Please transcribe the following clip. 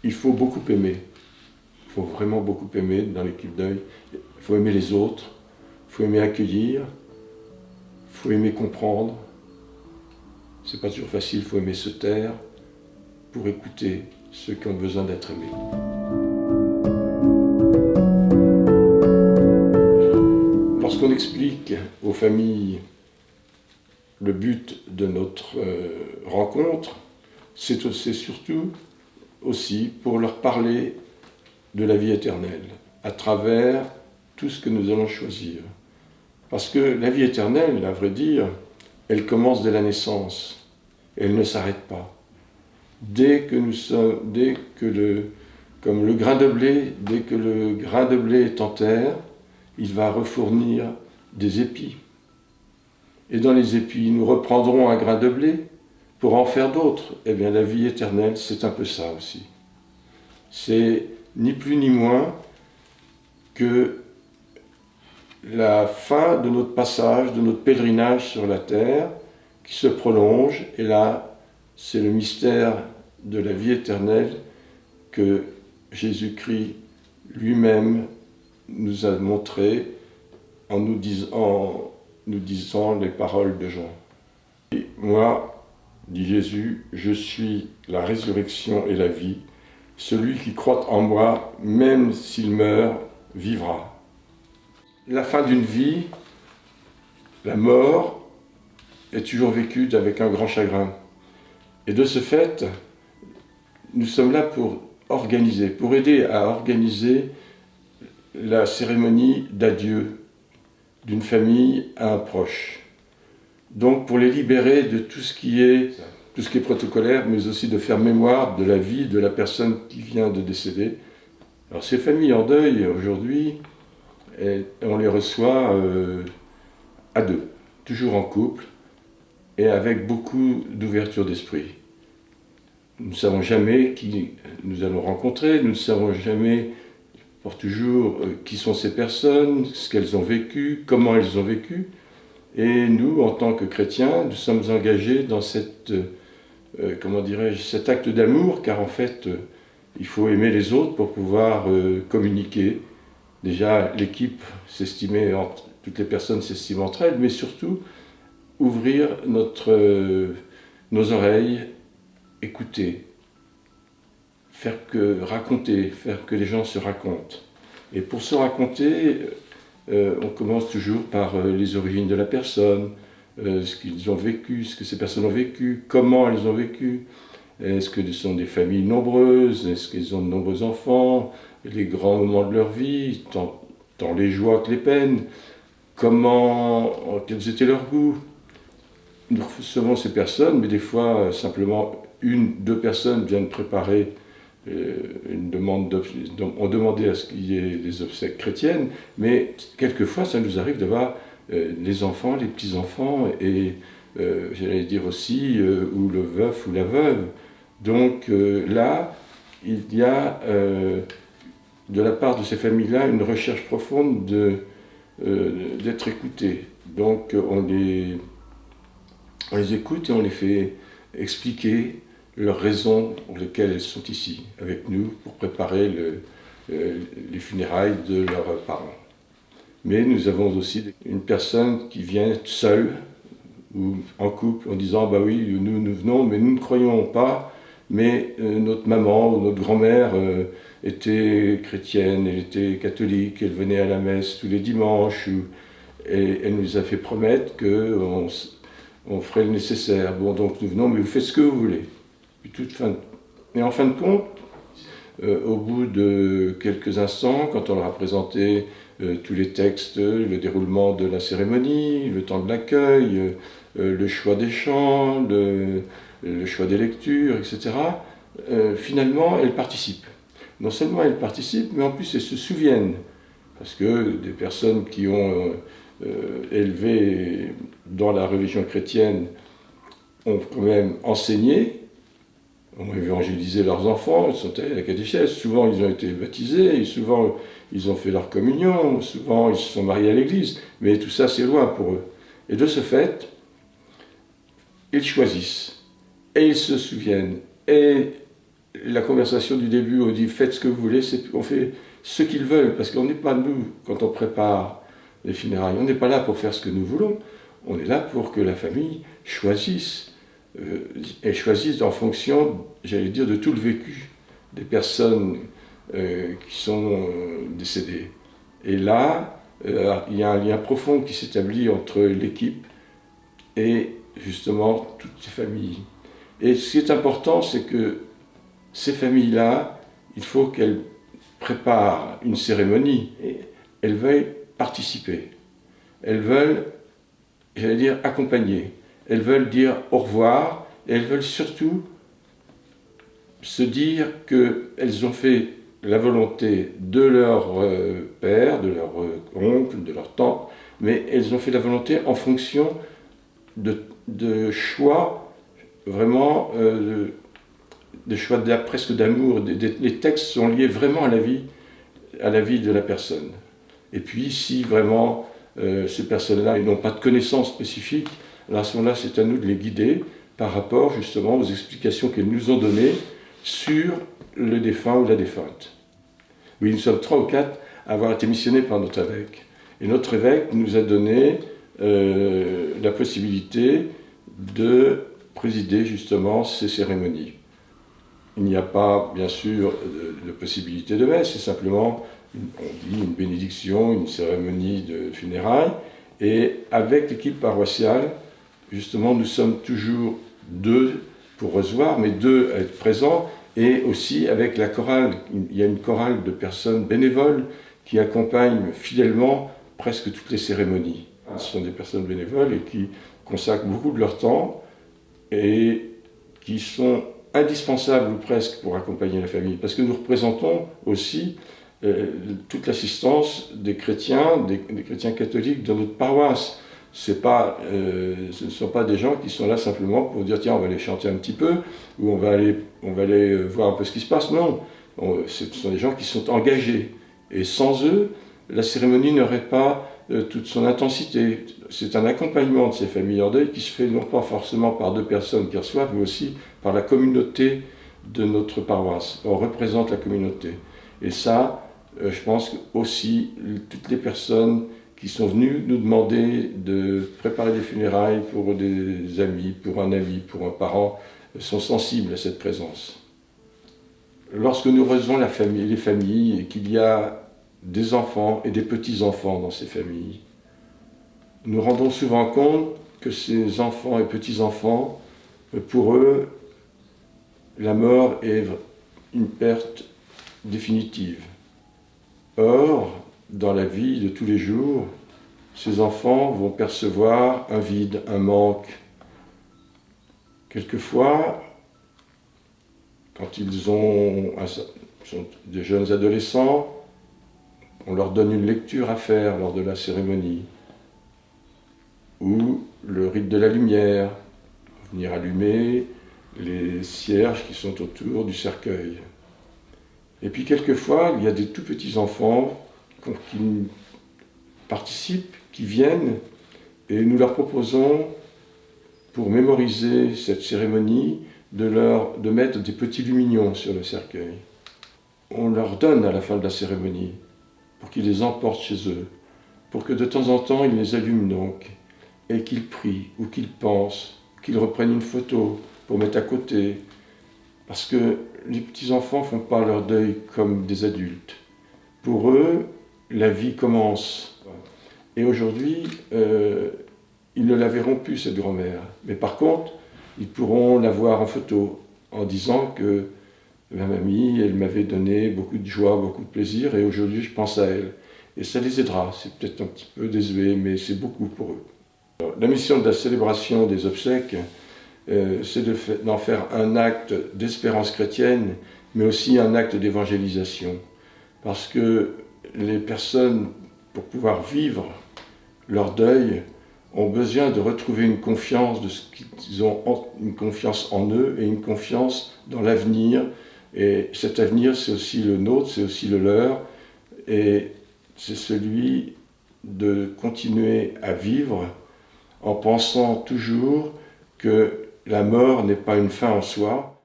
il faut beaucoup aimer. Il faut vraiment beaucoup aimer dans l'équipe d'œil. Il faut aimer les autres, il faut aimer accueillir, il faut aimer comprendre. C'est pas toujours facile, il faut aimer se taire pour écouter ceux qui ont besoin d'être aimés. Lorsqu'on explique aux familles le but de notre rencontre, c'est surtout aussi pour leur parler de la vie éternelle, à travers tout ce que nous allons choisir. Parce que la vie éternelle, à vrai dire, elle commence dès la naissance, elle ne s'arrête pas. Comme le grain de blé, dès que le grain de blé est en terre, il va refournir des épis. Et dans les épis, nous reprendrons un grain de blé pour en faire d'autres. Eh bien, la vie éternelle, c'est un peu ça aussi. C'est ni plus ni moins que la fin de notre passage, de notre pèlerinage sur la terre, qui se prolonge. Et là, c'est le mystère de la vie éternelle que Jésus-Christ lui-même nous a montré en nous disant les paroles de Jean. Et moi, dit Jésus, je suis la résurrection et la vie. Celui qui croit en moi, même s'il meurt, vivra. La fin d'une vie, la mort, est toujours vécue avec un grand chagrin. Et de ce fait, nous sommes là pour aider à organiser la cérémonie d'adieu d'une famille à un proche. Donc pour les libérer de tout ce qui est protocolaire, mais aussi de faire mémoire de la vie de la personne qui vient de décéder. Alors ces familles en deuil, aujourd'hui, on les reçoit à deux, toujours en couple, et avec beaucoup d'ouverture d'esprit. Nous ne savons jamais qui nous allons rencontrer, nous ne savons jamais, pour toujours, qui sont ces personnes, ce qu'elles ont vécu, comment elles ont vécu. Et nous, en tant que chrétiens, nous sommes engagés dans cet acte d'amour, car en fait, il faut aimer les autres pour pouvoir communiquer. Déjà, l'équipe toutes les personnes s'estiment entre elles, mais surtout, ouvrir nos oreilles, écouter, faire que les gens se racontent. Et pour se raconter, on commence toujours par les origines de la personne, ce qu'ils ont vécu, ce que ces personnes ont vécu, comment elles ont vécu. Est-ce que ce sont des familles nombreuses? Est-ce qu'ils ont de nombreux enfants? Les grands moments de leur vie, tant les joies que les peines. Quels étaient leurs goûts? Nous recevons ces personnes, mais des fois, simplement, deux personnes viennent préparer une demande ont demandé à ce qu'il y ait des obsèques chrétiennes, mais quelquefois, ça nous arrive d'avoir les enfants, les petits-enfants, et j'allais dire aussi, ou le veuf ou la veuve. Donc là, il y a de la part de ces familles-là une recherche profonde d'être écoutés. Donc on les écoute et on les fait expliquer leurs raisons pour lesquelles elles sont ici, avec nous, pour préparer les funérailles de leurs parents. Mais nous avons aussi une personne qui vient seule, ou en couple, en disant « bah oui, nous venons, mais nous ne croyons pas, mais notre maman ou notre grand-mère était chrétienne, elle était catholique, elle venait à la messe tous les dimanches, et elle nous a fait promettre qu'on ferait le nécessaire. Bon, donc nous venons, mais vous faites ce que vous voulez. » Et en fin de compte, au bout de quelques instants, quand on leur a présenté tous les textes, le déroulement de la cérémonie, le temps de l'accueil, le choix des chants, le choix des lectures, etc., finalement, elles participent. Non seulement elles participent, mais en plus elles se souviennent. Parce que des personnes qui ont élevé dans la religion chrétienne ont quand même enseigné, ont évangélisé leurs enfants, ils sont allés à la catéchèse, souvent ils ont été baptisés, souvent ils ont fait leur communion, souvent ils se sont mariés à l'église, mais tout ça c'est loin pour eux. Et de ce fait, ils choisissent, et ils se souviennent, et la conversation du début, on dit faites ce que vous voulez, on fait ce qu'ils veulent, parce qu'on n'est pas nous, quand on prépare les funérailles, on n'est pas là pour faire ce que nous voulons, on est là pour que la famille choisisse, et choisisse en fonction, j'allais dire, de tout le vécu des personnes qui sont décédées. Et là, il y a un lien profond qui s'établit entre l'équipe et justement toutes ces familles. Et ce qui est important, c'est que ces familles-là, il faut qu'elles préparent une cérémonie et elles veuillent participer. Elles veulent, j'allais dire, accompagner. Elles veulent dire au revoir et elles veulent surtout se dire qu'elles ont fait la volonté de leur père, de leur oncle, de leur tante, mais elles ont fait la volonté en fonction de choix, vraiment, de choix presque d'amour. Les textes sont liés vraiment à la vie de la personne. Et puis, si vraiment ces personnes-là n'ont pas de connaissances spécifiques, alors à ce moment-là, c'est à nous de les guider par rapport justement aux explications qu'elles nous ont données sur le défunt ou la défunte. Oui, nous sommes 3 ou 4 à avoir été missionnés par notre évêque. Et notre évêque nous a donné la possibilité de présider justement ces cérémonies. Il n'y a pas, bien sûr, de possibilité de messe, c'est simplement, on dit, une bénédiction, une cérémonie de funérailles. Et avec l'équipe paroissiale, justement, nous sommes toujours 2 pour recevoir, mais 2 à être présents, et aussi avec la chorale. Il y a une chorale de personnes bénévoles qui accompagnent fidèlement presque toutes les cérémonies. Ce sont des personnes bénévoles et qui consacrent beaucoup de leur temps et qui sont indispensables ou presque pour accompagner la famille, parce que nous représentons aussi toute l'assistance des chrétiens, des chrétiens catholiques dans notre paroisse. Ce ne sont pas des gens qui sont là simplement pour dire tiens on va aller chanter un petit peu ou on va aller voir un peu ce qui se passe. Non, ce sont des gens qui sont engagés et sans eux la cérémonie n'aurait pas toute son intensité. C'est un accompagnement de ces familles en deuil qui se fait non pas forcément par 2 personnes qui reçoivent, mais aussi par la communauté de notre paroisse. On représente la communauté. Et ça, je pense aussi toutes les personnes qui sont venues nous demander de préparer des funérailles pour des amis, pour un ami, pour un parent, sont sensibles à cette présence. Lorsque nous recevons les familles et qu'il y a des enfants et des petits-enfants dans ces familles, nous rendons souvent compte que ces enfants et petits-enfants, pour eux, la mort est une perte définitive. Or, dans la vie de tous les jours, ces enfants vont percevoir un vide, un manque. Quelquefois, quand ils sont des jeunes adolescents, on leur donne une lecture à faire lors de la cérémonie, ou le rite de la lumière, venir allumer les cierges qui sont autour du cercueil. Et puis quelquefois, il y a des tout petits enfants qui participent, qui viennent, et nous leur proposons, pour mémoriser cette cérémonie, de mettre des petits lumignons sur le cercueil. On leur donne à la fin de la cérémonie, pour qu'ils les emportent chez eux, pour que de temps en temps ils les allument donc, et qu'ils prient, ou qu'ils pensent, qu'ils reprennent une photo pour mettre à côté, parce que les petits-enfants ne font pas leur deuil comme des adultes. Pour eux, la vie commence. Et aujourd'hui, ils ne la verront plus, cette grand-mère. Mais par contre, ils pourront la voir en photo, en disant que ma mamie, elle m'avait donné beaucoup de joie, beaucoup de plaisir, et aujourd'hui je pense à elle. Et ça les aidera. C'est peut-être un petit peu désuet, mais c'est beaucoup pour eux. Alors, la mission de la célébration des obsèques, c'est d'en faire un acte d'espérance chrétienne, mais aussi un acte d'évangélisation. Parce que les personnes, pour pouvoir vivre leur deuil, ont besoin de retrouver une confiance, ils ont une confiance en eux et une confiance dans l'avenir. Et cet avenir, c'est aussi le nôtre, c'est aussi le leur. Et c'est celui de continuer à vivre en pensant toujours que la mort n'est pas une fin en soi.